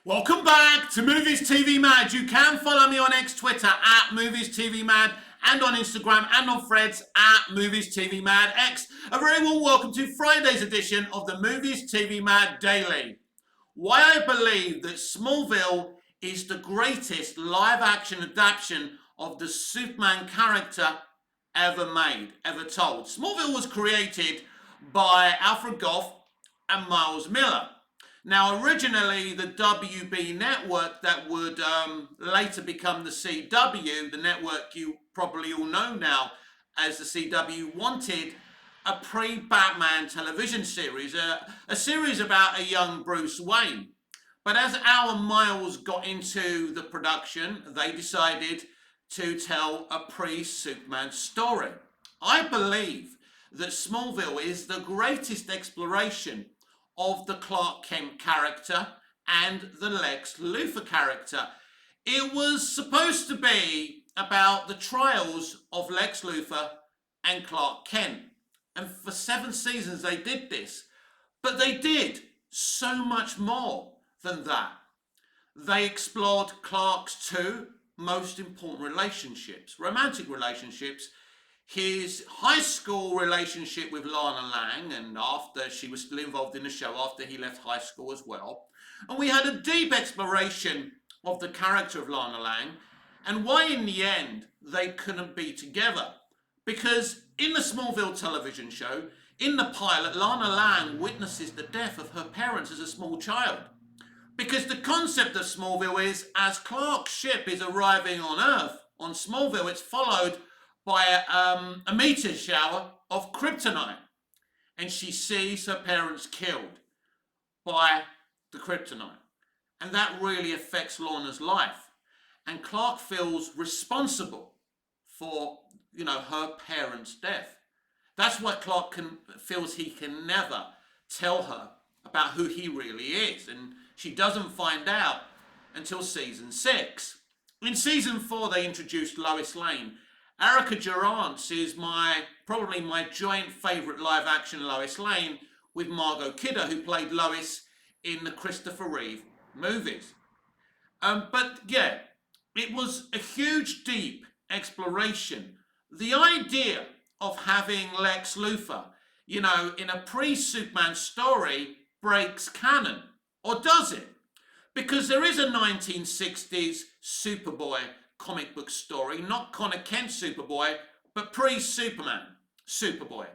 Welcome back to Movies TV Mad. You can follow me on X Twitter at Movies TV Mad and on Instagram and on Threads at Movies TV Mad X. A very warm welcome to Friday's edition of the Movies TV Mad Daily. Why I believe that Smallville is the greatest live action adaptation of the Superman character ever made, ever told. Smallville was created by Alfred Gough and Miles Miller. Now, originally, the WB network that would later become the CW, the network you probably all know now as the CW, wanted a pre-Batman television series, a series about a young Bruce Wayne. But as our Miles got into the production, they decided to tell a pre-Superman story. I believe that Smallville is the greatest exploration of the Clark Kent character and the Lex Luthor character. It was supposed to be about the trials of Lex Luthor and Clark Kent. And for 7 seasons they did this. But they did so much more than that. They explored Clark's 2 most important relationships, romantic relationships. His high school relationship with Lana Lang, and after she was still involved in the show after he left high school as well. And we had a deep exploration of the character of Lana Lang and why in the end they couldn't be together. Because in the Smallville television show, in the pilot, Lana Lang witnesses the death of her parents as a small child. Because the concept of Smallville is, as Clark's ship is arriving on Earth, on Smallville, it's followed by a meteor shower of kryptonite. And she sees her parents killed by the kryptonite. And that really affects Lana's life. And Clark feels responsible for, her parents' death. That's why Clark feels he can never tell her about who he really is. And she doesn't find out until season 6. In season 4, they introduced Lois Lane. Erica Durance is probably my joint favourite live action Lois Lane with Margot Kidder, who played Lois in the Christopher Reeve movies. But yeah, it was a huge, deep exploration. The idea of having Lex Luthor, in a pre-Superman story breaks canon. Or does it? Because there is a 1960s Superboy comic book story, not Connor Kent Superboy, but pre-Superman Superboy,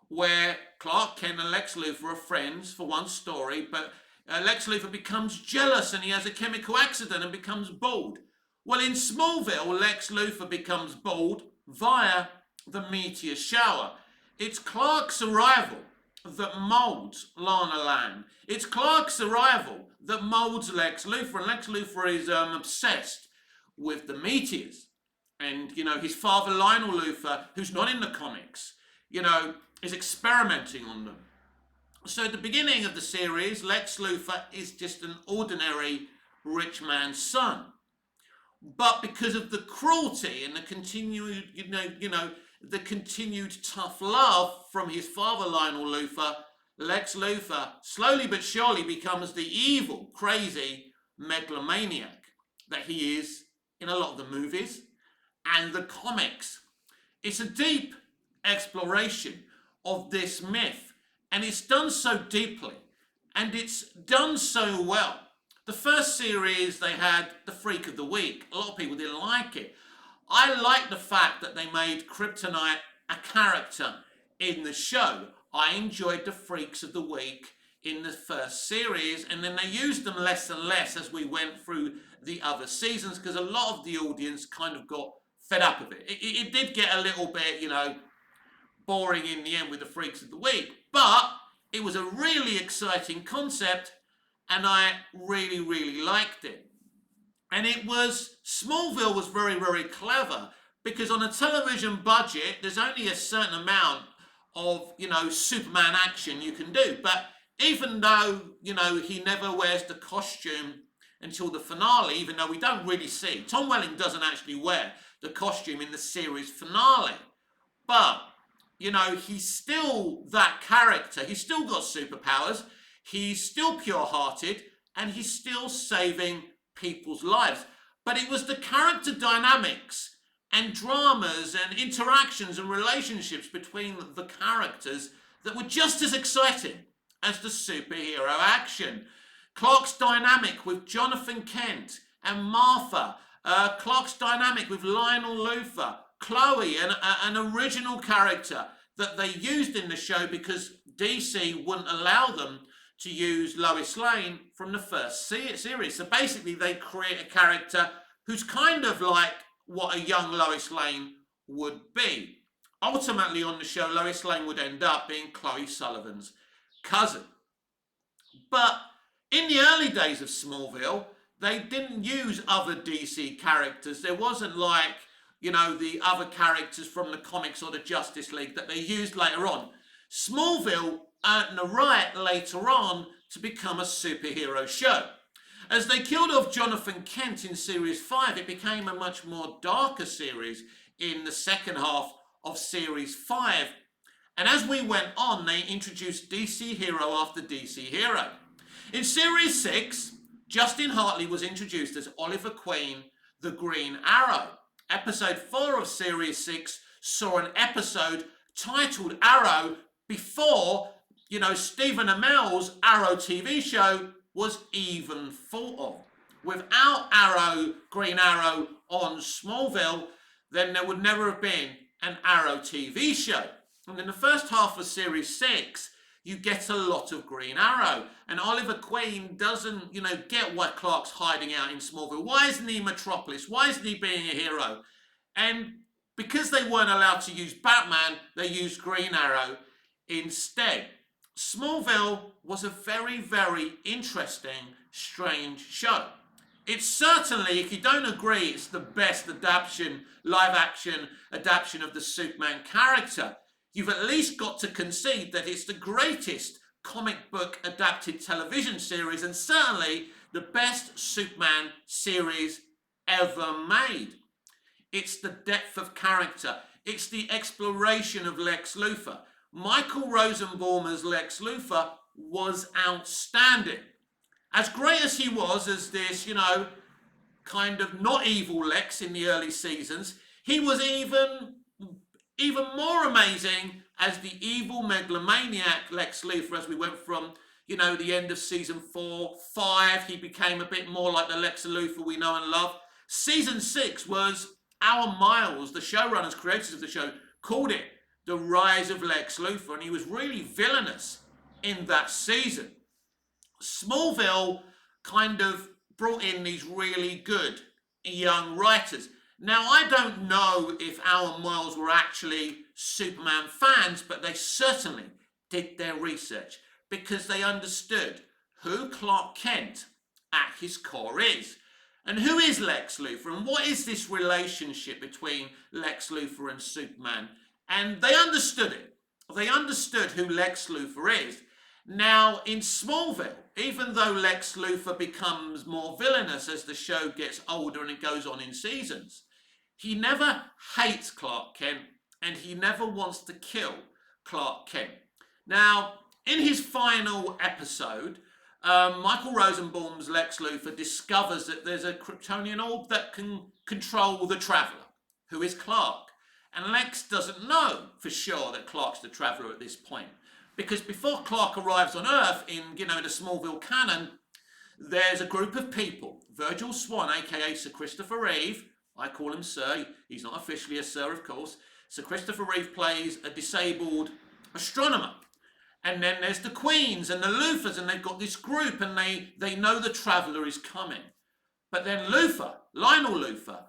where Clark Kent and Lex Luthor are friends for one story, but Lex Luthor becomes jealous and he has a chemical accident and becomes bald. Well, in Smallville, Lex Luthor becomes bald via the meteor shower. It's Clark's arrival that molds Lana Lang. It's Clark's arrival that molds Lex Luthor, and Lex Luthor is obsessed with the meteors. And, his father, Lionel Luthor, who's not in the comics, is experimenting on them. So at the beginning of the series, Lex Luthor is just an ordinary rich man's son. But because of the cruelty and the continued, the continued tough love from his father, Lionel Luthor, Lex Luthor slowly but surely becomes the evil, crazy megalomaniac that he is in a lot of the movies and the comics. It's a deep exploration of this myth, and it's done so deeply, and it's done so well. The first series, they had the Freak of the Week. A lot of people didn't like it. I like the fact that they made Kryptonite a character in the show. I enjoyed the Freaks of the Week in the first series, and then they used them less and less as we went through the other seasons, because a lot of the audience kind of got fed up of it. It did get a little bit, boring in the end with the Freaks of the Week, but it was a really exciting concept, and I really, really liked it. And Smallville was very, very clever, because on a television budget, there's only a certain amount of, Superman action you can do. But even though, he never wears the costume until the finale, even though we don't really see. Tom Welling doesn't actually wear the costume in the series finale. But, he's still that character. He's still got superpowers. He's still pure-hearted. and he's still saving people's lives. But it was the character dynamics and dramas and interactions and relationships between the characters that were just as exciting as the superhero action. Clark's dynamic with Jonathan Kent and Martha, Clark's dynamic with Lionel Luthor, Chloe, an original character that they used in the show because DC wouldn't allow them to use Lois Lane from the first series. So basically they create a character who's kind of like what a young Lois Lane would be. Ultimately on the show, Lois Lane would end up being Chloe Sullivan's cousin. But in the early days of Smallville, they didn't use other DC characters. There wasn't like, you know, the other characters from the comics or the Justice League that they used later on. Smallville earned the right later on to become a superhero show. As they killed off Jonathan Kent in Series 5, it became a much more darker series in the second half of Series 5. And as we went on, they introduced DC hero after DC hero. In Series 6, Justin Hartley was introduced as Oliver Queen, the Green Arrow. Episode 4 of Series 6 saw an episode titled Arrow before, you know, Stephen Amell's Arrow TV show was even thought of. Without Arrow, Green Arrow on Smallville, then there would never have been an Arrow TV show. And in the first half of Series 6, you get a lot of Green Arrow. And Oliver Queen doesn't, you know, get why Clark's hiding out in Smallville. Why isn't he Metropolis? Why isn't he being a hero? And because they weren't allowed to use Batman, they used Green Arrow instead. Smallville was a very, very interesting, strange show. It's certainly, if you don't agree, it's the best adaptation, live-action adaptation of the Superman character. You've at least got to concede that it's the greatest comic book adapted television series and certainly the best Superman series ever made. It's the depth of character. It's the exploration of Lex Luthor. Michael Rosenbaum's Lex Luthor was outstanding. As great as he was as this, you know, kind of not evil Lex in the early seasons, he was even more amazing as the evil megalomaniac Lex Luthor as we went from, you know, the end of season 4, 5, he became a bit more like the Lex Luthor we know and love. Season 6 was Our Miles, the showrunners, creators of the show, called it The Rise of Lex Luthor, and he was really villainous in that season. Smallville kind of brought in these really good young writers. Now, I don't know if Our Miles were actually Superman fans, but they certainly did their research because they understood who Clark Kent at his core is. And who is Lex Luthor? And what is this relationship between Lex Luthor and Superman? And they understood it. They understood who Lex Luthor is. Now, in Smallville, even though Lex Luthor becomes more villainous as the show gets older and it goes on in seasons, he never hates Clark Kent and he never wants to kill Clark Kent. Now, in his final episode, Michael Rosenbaum's Lex Luthor discovers that there's a Kryptonian orb that can control the Traveler, who is Clark. And Lex doesn't know for sure that Clark's the Traveler at this point. Because before Clark arrives on Earth in, you know, the Smallville canon, there's a group of people. Virgil Swan, aka Sir Christopher Reeve, I call him Sir, he's not officially a Sir, of course. Sir Christopher Reeve plays a disabled astronomer. And then there's the Queens and the Luthors, and they've got this group, and they know the Traveller is coming. But then Luthor, Lionel Luthor,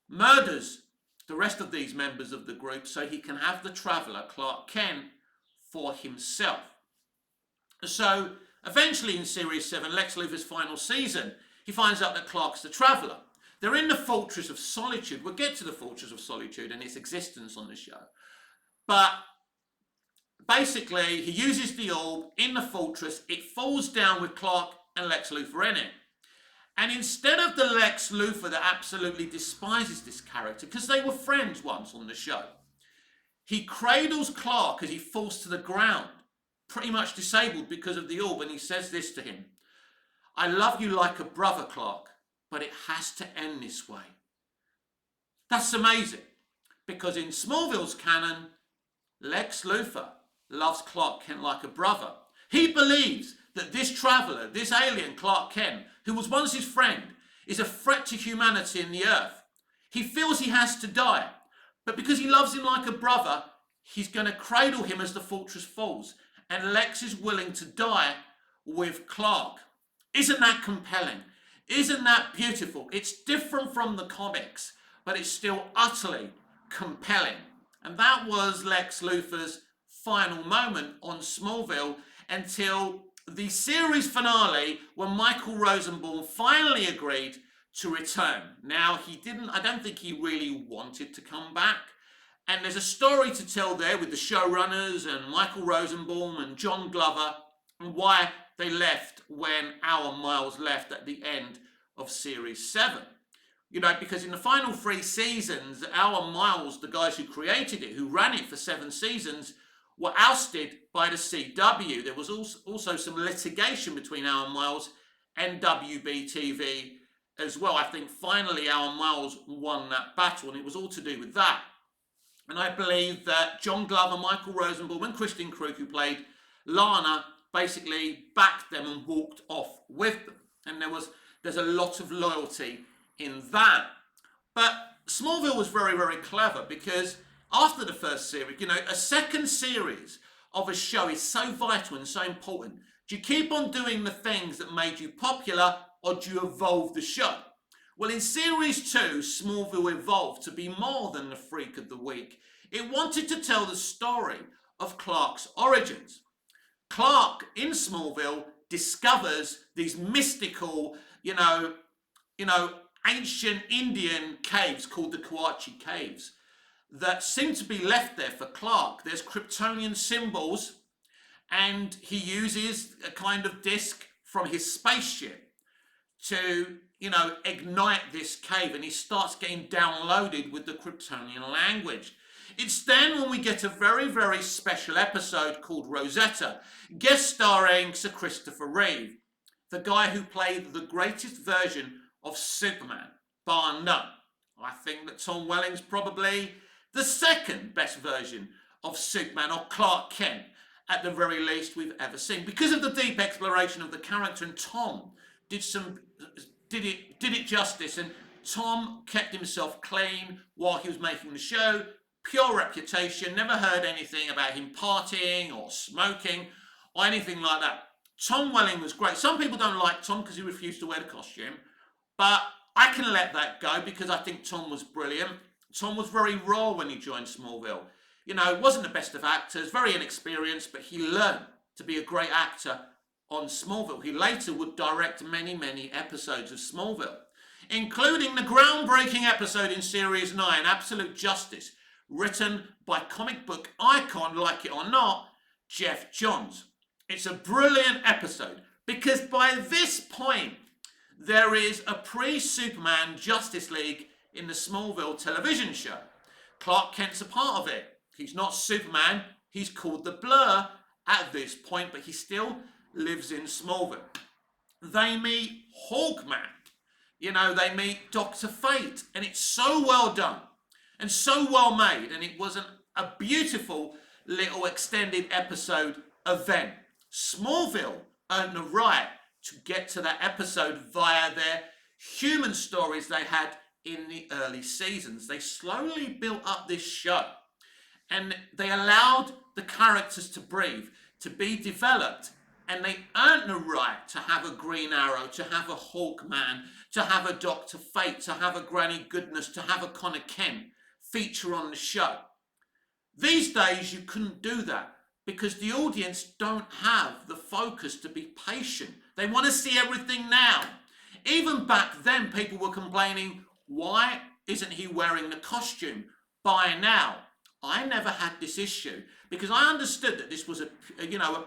murders the rest of these members of the group so he can have the Traveller, Clark Kent, for himself. So eventually in Series 7, Lex Luthor's final season, he finds out that Clark's the Traveller. They're in the Fortress of Solitude. We'll get to the Fortress of Solitude and its existence on the show. But basically, he uses the orb in the fortress. It falls down with Clark and Lex Luthor in it. And instead of the Lex Luthor that absolutely despises this character, because they were friends once on the show, he cradles Clark as he falls to the ground, pretty much disabled because of the orb, and he says this to him: I love you like a brother, Clark, but it has to end this way. That's amazing, because in Smallville's canon, Lex Luthor loves Clark Kent like a brother. He believes that this traveller, this alien Clark Kent, who was once his friend, is a threat to humanity and the Earth. He feels he has to die, but because he loves him like a brother, he's going to cradle him as the fortress falls, and Lex is willing to die with Clark. Isn't that compelling? Isn't that beautiful? It's different from the comics, but it's still utterly compelling. And that was Lex Luthor's final moment on Smallville until the series finale, when Michael Rosenbaum finally agreed to return. Now, I don't think he really wanted to come back. And there's a story to tell there with the showrunners and Michael Rosenbaum and John Glover, and why they left when Alan Miles left at the end of Series 7. You know, because in the final 3 seasons, Alan Miles, the guys who created it, who ran it for 7 seasons, were ousted by the CW. There was also some litigation between Alan Miles and WBTV as well. I think finally Alan Miles won that battle, and it was all to do with that. And I believe that John Glover, Michael Rosenbaum, and Christian Krug, who played Lana, basically backed them and walked off with them. And there's a lot of loyalty in that. But Smallville was very, very clever, because after the first series, you know, a second series of a show is so vital and so important. Do you keep on doing the things that made you popular, or do you evolve the show? Well, in Series 2, Smallville evolved to be more than the Freak of the Week. It wanted to tell the story of Clark's origins. Clark, in Smallville, discovers these mystical, ancient Indian caves called the Kawatche Caves that seem to be left there for Clark. There's Kryptonian symbols, and he uses a kind of disc from his spaceship to, ignite this cave, and he starts getting downloaded with the Kryptonian language. It's then when we get a very, very special episode called Rosetta, guest starring Sir Christopher Reeve, the guy who played the greatest version of Superman, bar none. I think that Tom Welling's probably the second best version of Superman, or Clark Kent, at the very least, we've ever seen, because of the deep exploration of the character. And Tom did it justice, and Tom kept himself clean while he was making the show. Pure reputation, never heard anything about him partying or smoking or anything like that. Tom Welling was great. Some people don't like Tom because he refused to wear the costume, but I can let that go because I think Tom was brilliant. Tom was very raw when he joined Smallville. Wasn't the best of actors, very inexperienced, but he learned to be a great actor on Smallville. He later would direct many, many episodes of Smallville, including the groundbreaking episode in Series 9, Absolute Justice, written by comic book icon, like it or not, Jeff Johns. It's a brilliant episode because by this point, there is a pre-Superman Justice League in the Smallville television show. Clark Kent's a part of it. He's not Superman. He's called the Blur at this point, but he still lives in Smallville. They meet Hawkman. They meet Dr. Fate. And it's so well done and so well made. And it was a beautiful little extended episode event. Smallville earned the right to get to that episode via their human stories they had in the early seasons. They slowly built up this show, and they allowed the characters to breathe, to be developed, and they earned the right to have a Green Arrow, to have a Hawkman, to have a Dr. Fate, to have a Granny Goodness, to have a Connor Kent feature on the show. These days you couldn't do that because the audience don't have the focus to be patient. They want to see everything now. Even back then, people were complaining, why isn't he wearing the costume by now? I never had this issue because I understood that this was a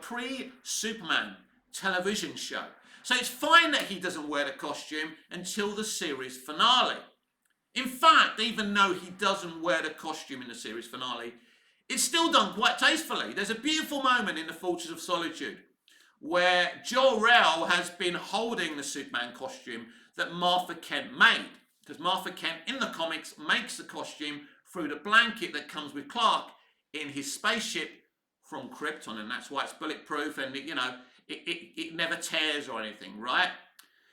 pre-Superman television show. So it's fine that he doesn't wear the costume until the series finale. In fact, even though he doesn't wear the costume in the series finale, it's still done quite tastefully. There's a beautiful moment in The Fortress of Solitude where Jor-El has been holding the Superman costume that Martha Kent made. Because Martha Kent in the comics makes the costume through the blanket that comes with Clark in his spaceship from Krypton, and that's why it's bulletproof and it never tears or anything, right?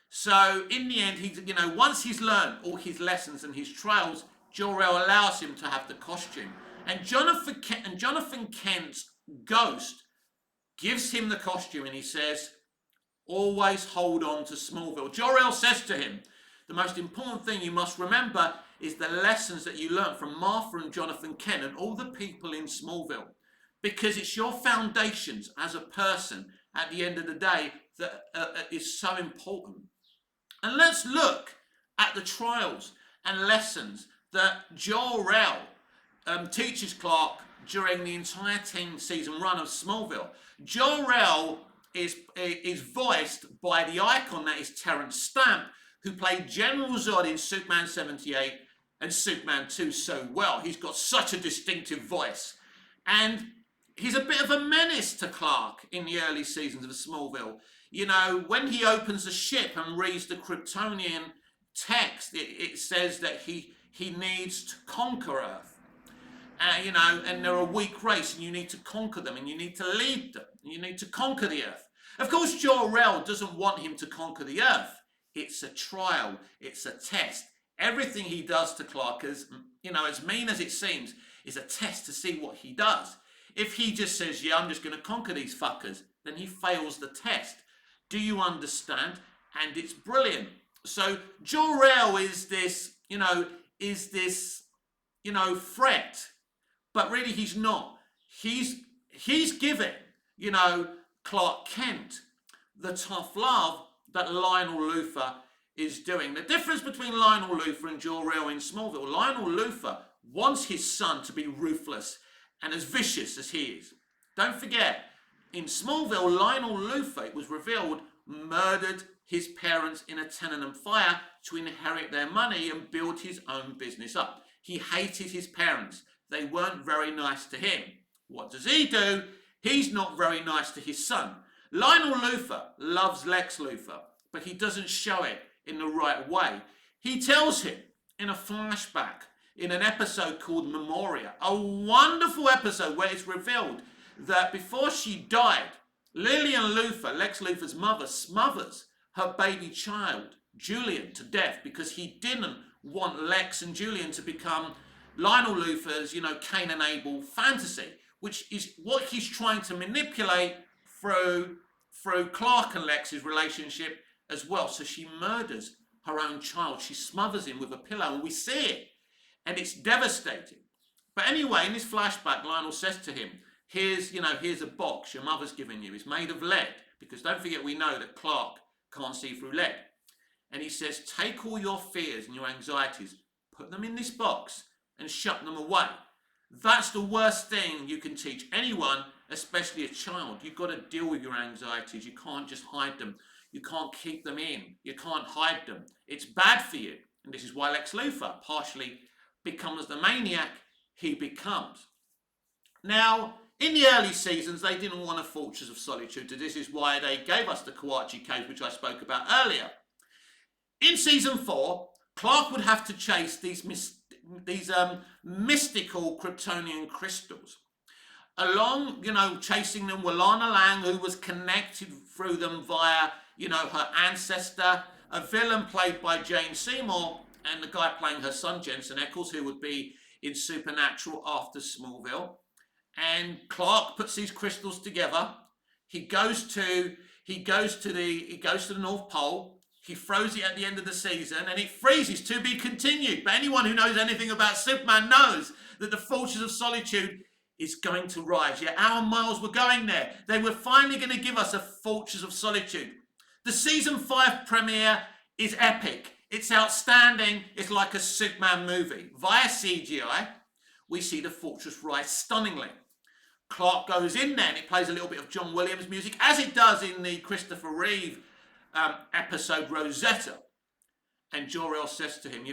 So in the end, once he's learned all his lessons and his trials, Jor-El allows him to have the costume, and Jonathan Kent's ghost gives him the costume, and he says, "Always hold on to Smallville." Jor-El says to him, "The most important thing you must remember is the lessons that you learned from Martha and Jonathan Kent and all the people in Smallville, because it's your foundations as a person at the end of the day that is so important." And let's look at the trials and lessons that Jor-El teaches Clark during the entire 10-season run of Smallville. Jor-El is voiced by the icon that is Terrence Stamp, who played General Zod in Superman 78 and Superman 2 so well. He's got such a distinctive voice. And he's a bit of a menace to Clark in the early seasons of Smallville. You know, when he opens the ship and reads the Kryptonian text, it says that he needs to conquer Earth. And they're a weak race, and you need to conquer them, and you need to lead them, and you need to conquer the Earth. Of course, Jor-El doesn't want him to conquer the Earth. It's a trial. It's a test. Everything he does to Clark, as mean as it seems, is a test to see what he does. If he just says, "Yeah, I'm just going to conquer these fuckers," then he fails the test. Do you understand? And it's brilliant. So Jor-El is this threat, but really he's not. He's giving, Clark Kent the tough love that Lionel Luthor is doing. The difference between Lionel Luthor and Jor-El in Smallville: Lionel Luthor wants his son to be ruthless and as vicious as he is. Don't forget, in Smallville, Lionel Luthor, it was revealed, murdered his parents in a tenement fire to inherit their money and build his own business up. He hated his parents. They weren't very nice to him. What does he do? He's not very nice to his son. Lionel Luthor loves Lex Luthor, but he doesn't show it in the right way. He tells him in a flashback, in an episode called Memoria, a wonderful episode where it's revealed that before she died, Lillian Luthor, Lex Luthor's mother, smothers her baby child, Julian, to death because he didn't want Lex and Julian to become Lionel Luthor's, Cain and Abel fantasy, which is what he's trying to manipulate through Clark and Lex's relationship as well. So she murders her own child. She smothers him with a pillow, and we see it, and it's devastating. But anyway, in this flashback, Lionel says to him, here's a box your mother's given you. It's made of lead, because don't forget, we know that Clark can't see through lead. And he says, take all your fears and your anxieties, put them in this box and shut them away. That's the worst thing you can teach anyone, especially a child. You've got to deal with your anxieties. You can't just hide them. You can't keep them in. You can't hide them. It's bad for you. And this is why Lex Luthor partially becomes the maniac he becomes. Now, in the early seasons, they didn't want a Fortress of Solitude. This is why they gave us the Kawachi Cave, which I spoke about earlier. In season 4, Clark would have to chase these mystical Kryptonian crystals. Along, chasing them were Lana Lang, who was connected through them via, her ancestor, a villain played by Jane Seymour, and the guy playing her son, Jensen Ackles, who would be in Supernatural after Smallville. And Clark puts these crystals together. He goes to the North Pole. He throws it at the end of the season, and it freezes, to be continued. But anyone who knows anything about Superman knows that the Fortress of Solitude is going to rise. Yeah, our miles were going there. They were finally going to give us a Fortress of Solitude. The season 5 premiere is epic. It's outstanding. It's like a Superman movie. Via CGI, we see the fortress rise stunningly. Clark goes in there, and it plays a little bit of John Williams music, as it does in the Christopher Reeve episode Rosetta. And Jor-El says to him,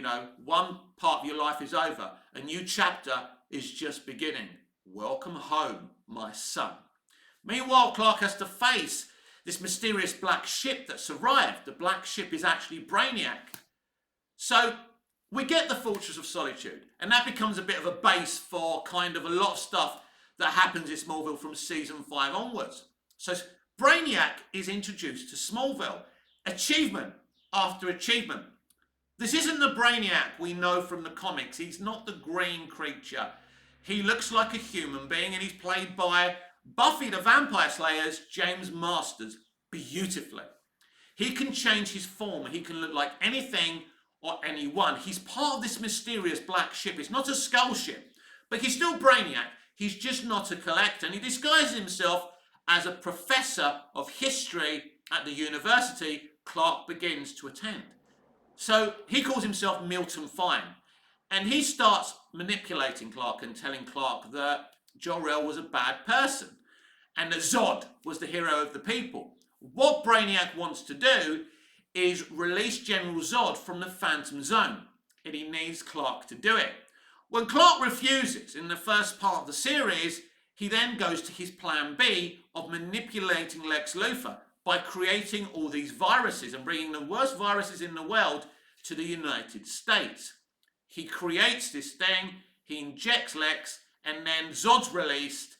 one part of your life is over. A new chapter is just beginning. Welcome home, my son. Meanwhile, Clark has to face this mysterious black ship that's arrived. The black ship is actually Brainiac. So we get the Fortress of Solitude, and that becomes a bit of a base for kind of a lot of stuff that happens in Smallville from season 5 onwards. So Brainiac is introduced to Smallville, achievement after achievement. This isn't the Brainiac we know from the comics. He's not the green creature. He looks like a human being, and he's played by Buffy the Vampire Slayer's James Masters beautifully. He can change his form. He can look like anything or anyone. He's part of this mysterious black ship. It's not a skull ship, but he's still Brainiac. He's just not a collector. And he disguises himself as a professor of history at the university Clark begins to attend. So he calls himself Milton Fine. And he starts manipulating Clark and telling Clark that Jor-El was a bad person and that Zod was the hero of the people. What Brainiac wants to do is release General Zod from the Phantom Zone, and he needs Clark to do it. When Clark refuses in the first part of the series, he then goes to his plan B of manipulating Lex Luthor by creating all these viruses and bringing the worst viruses in the world to the United States. He creates this thing, he injects Lex, and then Zod's released,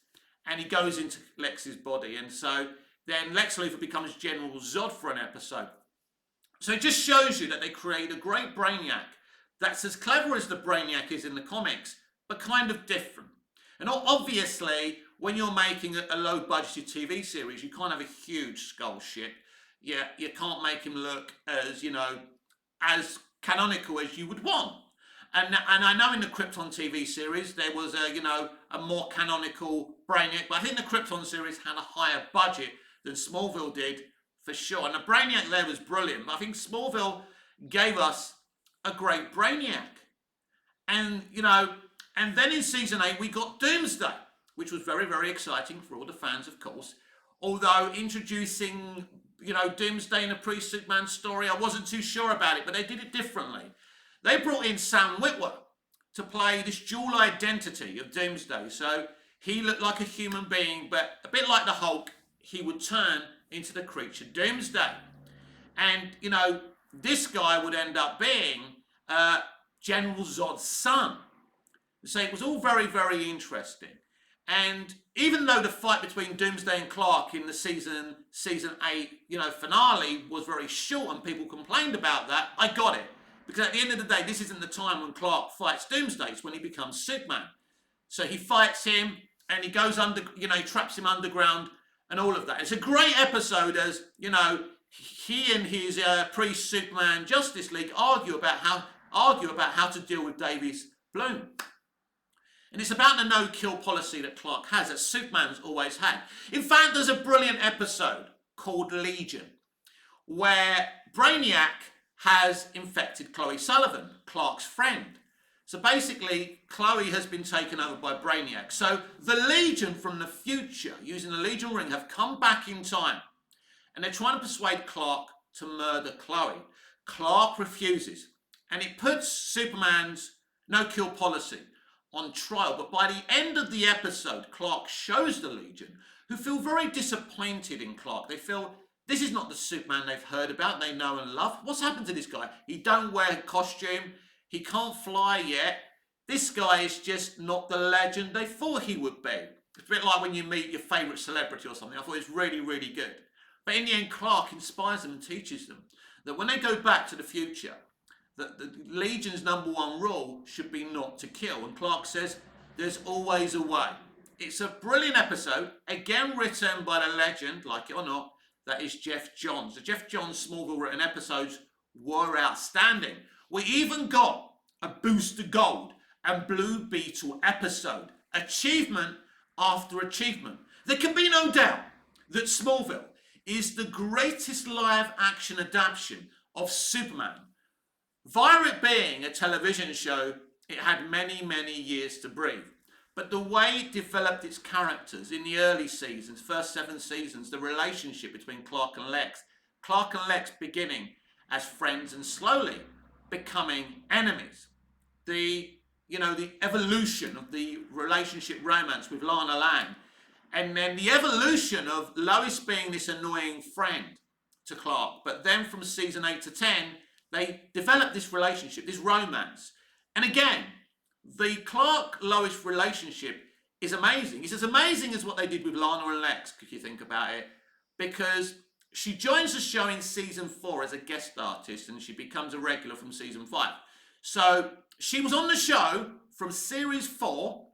and he goes into Lex's body. And so then Lex Luthor becomes General Zod for an episode. So it just shows you that they create a great Brainiac that's as clever as the Brainiac is in the comics, but kind of different. And obviously, when you're making a low-budgeted TV series, you can't have a huge skull ship. Yeah, you can't make him look as, as canonical as you would want. And I know in the Krypton TV series, there was a more canonical Brainiac, but I think the Krypton series had a higher budget than Smallville did, for sure. And the Brainiac there was brilliant, but I think Smallville gave us a great Brainiac. And, and then in season 8, we got Doomsday, which was very, very exciting for all the fans, of course. Although introducing, Doomsday in a pre-Superman story, I wasn't too sure about it, but they did it differently. They brought in Sam Witwer to play this dual identity of Doomsday. So he looked like a human being, but a bit like the Hulk, he would turn into the creature Doomsday. And, this guy would end up being General Zod's son. So it was all very, very interesting. And even though the fight between Doomsday and Clark in the season 8, finale was very short and people complained about that, I got it. Because at the end of the day, this isn't the time when Clark fights Doomsday, it's when he becomes Superman. So he fights him and he goes under, he traps him underground and all of that. It's a great episode as, he and his pre-Superman Justice League argue about how to deal with Davis Bloom. And it's about the no-kill policy that Clark has, that Superman's always had. In fact, there's a brilliant episode called Legion, where Brainiac has infected Chloe Sullivan, Clark's friend. So basically, Chloe has been taken over by Brainiac. So the Legion from the future, using the Legion ring, have come back in time. And they're trying to persuade Clark to murder Chloe. Clark refuses. And it puts Superman's no-kill policy on trial. But by the end of the episode, Clark shows the Legion, who feel very disappointed in Clark. They feel this is not the Superman they've heard about, they know and love. What's happened to this guy? He don't wear a costume. He can't fly yet. This guy is just not the legend they thought he would be. It's a bit like when you meet your favourite celebrity or something. I thought it was really, really good. But in the end, Clark inspires them and teaches them that when they go back to the future, that the Legion's #1 rule should be not to kill. And Clark says, there's always a way. It's a brilliant episode, again written by the legend, like it or not, that is Jeff Johns. The Jeff Johns Smallville written episodes were outstanding. We even got a Booster Gold and Blue Beetle episode. Achievement after achievement. There can be no doubt that Smallville is the greatest live action adaptation of Superman. Via it being a television show, it had many, many years to breathe. But the way it developed its characters in the early seasons, first 7 seasons, the relationship between Clark and Lex beginning as friends and slowly becoming enemies. The evolution of the relationship romance with Lana Lang And then the evolution of Lois being this annoying friend to Clark, but then from season 8 to 10, they develop this relationship, this romance. And again, the Clark-Lois relationship is amazing. It's as amazing as what they did with Lana and Lex, if you think about it, because she joins the show in season 4 as a guest artist, and she becomes a regular from season 5. So she was on the show from series 4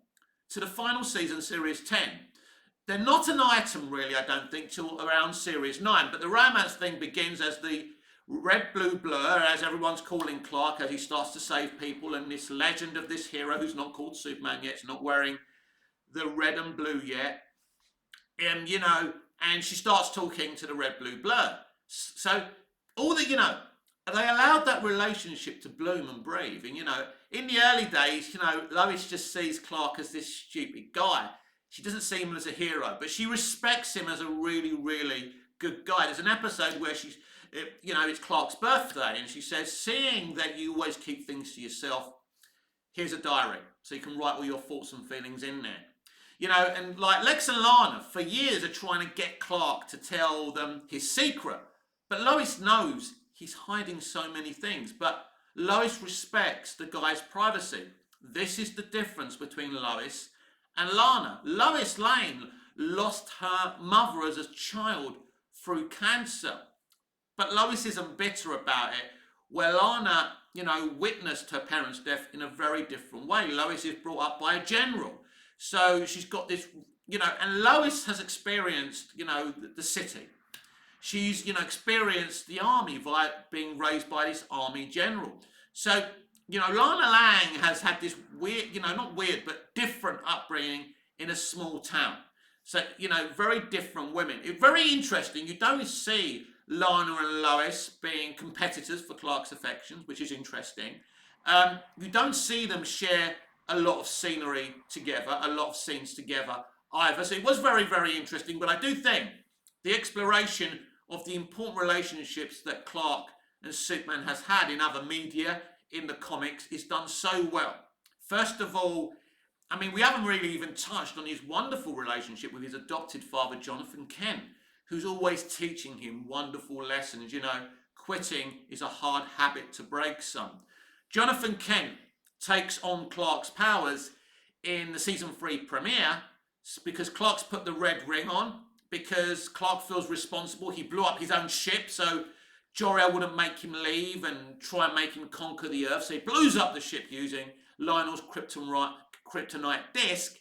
to the final season, series 10. They're not an item, really, I don't think, till around series 9. But the romance thing begins as the red, blue blur, as everyone's calling Clark, as he starts to save people, and this legend of this hero who's not called Superman yet, he's not wearing the red and blue yet. You know, and she starts talking to the red, blue blur. So, all that, you know, they allowed that relationship to bloom and breathe. And, you know, in the early days, you know, Lois just sees Clark as this stupid guy. She doesn't see him as a hero, but she respects him as a really, really good guy. There's an episode where she's, you know, it's Clark's birthday, and she says, seeing that you always keep things to yourself, here's a diary, so you can write all your thoughts and feelings in there. You know, and like Lex and Lana, for years, are trying to get Clark to tell them his secret. But Lois knows he's hiding so many things, but Lois respects the guy's privacy. This is the difference between Lois and Lana. Lois Lane lost her mother as a child through cancer. But Lois isn't bitter about it, where Lana, you know, witnessed her parents' death in a very different way. Lois is brought up by a general. So she's got this, you know, and Lois has experienced, you know, the city. She's, you know, experienced the army via being raised by this army general. So, you know, Lana Lang has had this weird, you know, not weird, but different upbringing in a small town. So, you know, very different women. It's very interesting. You don't see Lana and Lois being competitors for Clark's affections, which is interesting. You don't see them share a lot of scenery together, a lot of scenes together either. So it was very, very interesting. But I do think the exploration of the important relationships that Clark and Superman has had in other media, in the comics, is done so well. First of all, I mean, we haven't really even touched on his wonderful relationship with his adopted father, Jonathan Kent, who's always teaching him wonderful lessons. You know, quitting is a hard habit to break, son. Jonathan Kent takes on Clark's powers in the season 3 premiere because Clark's put the red ring on, because Clark feels responsible. He blew up his own ship, so Jor-El wouldn't make him leave and try and make him conquer the Earth. So he blows up the ship using Lionel's kryptonite disc,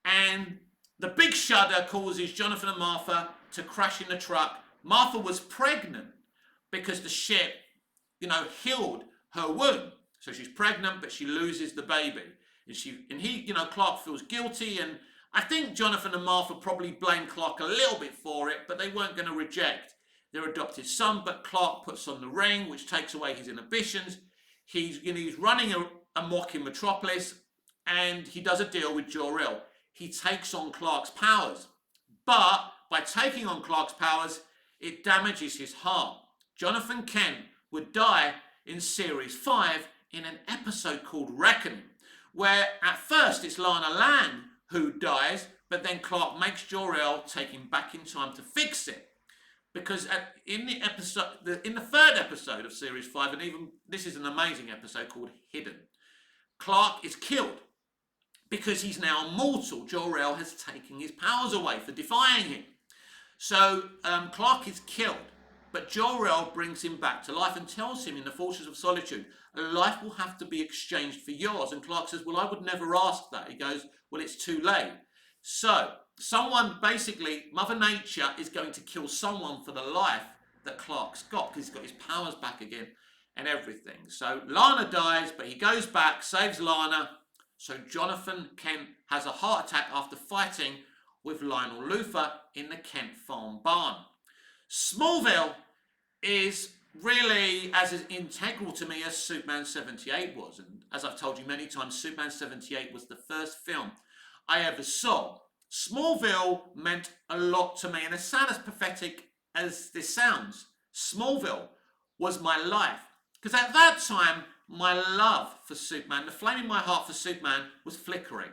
and the Big Shudder causes Jonathan and Martha to crash in the truck. Martha was pregnant because the ship, you know, healed her womb. So she's pregnant, but she loses the baby. And he, you know, Clark feels guilty, and I think Jonathan and Martha probably blame Clark a little bit for it, but they weren't going to reject their adopted son. But Clark puts on the ring, which takes away his inhibitions. He's running amok in Metropolis, and he does a deal with Jor-El. He takes on Clark's powers, but by taking on Clark's powers, it damages his heart. Jonathan Kent would die in series 5 in an episode called Reckoning, where at first it's Lana Lang who dies, but then Clark makes Jor-El take him back in time to fix it. Because in the third episode of series 5, and even this is an amazing episode called Hidden, Clark is killed because he's now mortal. Jor-El has taken his powers away for defying him. So Clark is killed, but Jor-El brings him back to life and tells him in the Forces of Solitude, a life will have to be exchanged for yours. And Clark says, well, I would never ask that. He goes, well, it's too late. So someone, basically, Mother Nature is going to kill someone for the life that Clark's got, because he's got his powers back again and everything. So Lana dies, but he goes back, saves Lana. So Jonathan Kent has a heart attack after fighting with Lionel Luthor in the Kent farm barn. Smallville is really as integral to me as Superman 78 was. And as I've told you many times, Superman 78 was the first film I ever saw. Smallville meant a lot to me, and as sad as pathetic as this sounds, Smallville was my life. Because at that time, my love for Superman, the flame in my heart for Superman, was flickering.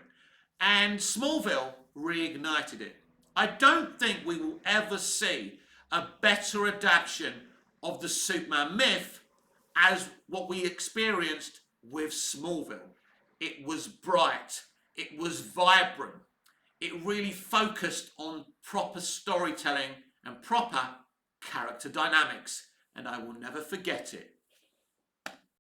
And Smallville reignited it. I don't think we will ever see a better adaptation of the Superman myth as what we experienced with Smallville. It was bright, it was vibrant, it really focused on proper storytelling and proper character dynamics, and I will never forget it.